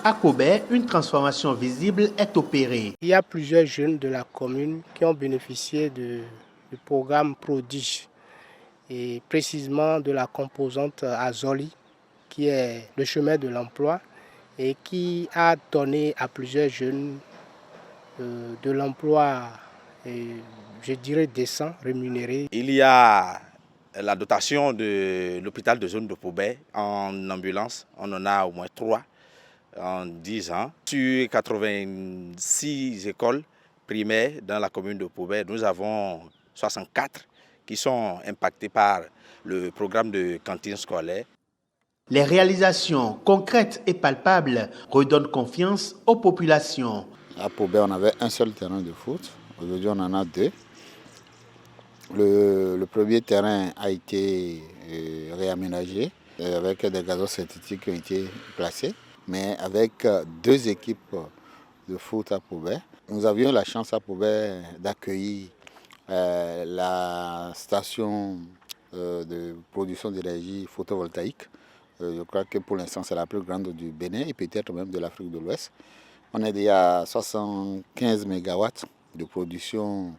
À Kobé, une transformation visible est opérée. Il y a plusieurs jeunes de la commune qui ont bénéficié du programme Prodige et précisément de la composante Azoli qui est le chemin de l'emploi et qui a donné à plusieurs jeunes de l'emploi, je dirais décent, rémunéré. Il y a la dotation de l'hôpital de zone de Kobé en ambulance, on en a au moins 3 en 10 ans. Sur 86 écoles primaires dans la commune de Kobé, nous avons 64 qui sont impactées par le programme de cantine scolaire. Les réalisations concrètes et palpables redonnent confiance aux populations. À Kobé, on avait un seul terrain de foot. Aujourd'hui, on en a 2. Le premier terrain a été réaménagé avec des gazons synthétiques qui ont été placés, mais avec 2 équipes de foot à Kobé. Nous avions la chance à Kobé d'accueillir la station de production d'énergie photovoltaïque. Je crois que pour l'instant, c'est la plus grande du Bénin et peut-être même de l'Afrique de l'Ouest. On est déjà à 75 MW de production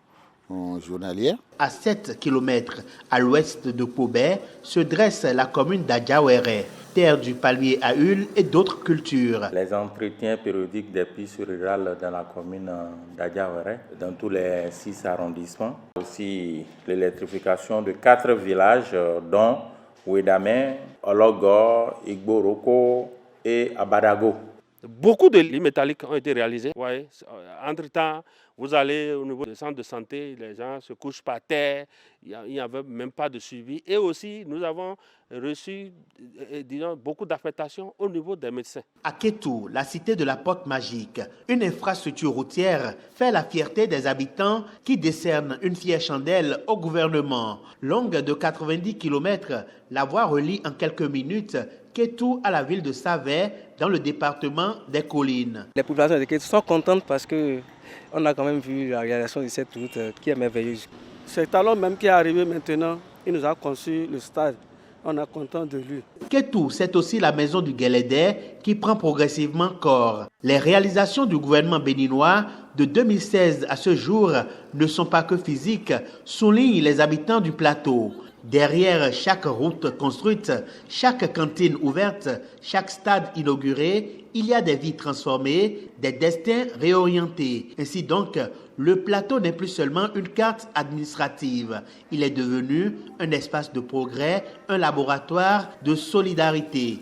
journalière. À 7 km à l'ouest de Kobé se dresse la commune d'Adjawéré, terre du palmier à huile et d'autres cultures. Les entretiens périodiques des pistes rurales dans la commune d'Adjawéré, dans tous les 6 arrondissements. Aussi l'électrification de 4 villages, dont Ouédamé, Ologor, Igboroko et Abadago. Beaucoup de lits métalliques ont été réalisés. Ouais. Entre-temps, vous allez au niveau des centres de santé, les gens se couchent par terre, il n'y avait même pas de suivi. Et aussi, nous avons reçu disons, beaucoup d'affectations au niveau des médecins. À Kétou, la cité de la Porte Magique, une infrastructure routière fait la fierté des habitants qui décernent une fière chandelle au gouvernement. Longue de 90 km, la voie relie en quelques minutes Kétou à la ville de Savé, dans le département des Collines. Les populations de Kétou sont contentes parce qu'on a quand même vu la réalisation de cette route qui est merveilleuse. C'est Talon même qui est arrivé maintenant, il nous a conçu le stade. On est content de lui. Kétou, c'est aussi la maison du Guélédé qui prend progressivement corps. Les réalisations du gouvernement béninois de 2016 à ce jour ne sont pas que physiques, soulignent les habitants du plateau. Derrière chaque route construite, chaque cantine ouverte, chaque stade inauguré, il y a des vies transformées, des destins réorientés. Ainsi donc, le plateau n'est plus seulement une carte administrative. Il est devenu un espace de progrès, un laboratoire de solidarité.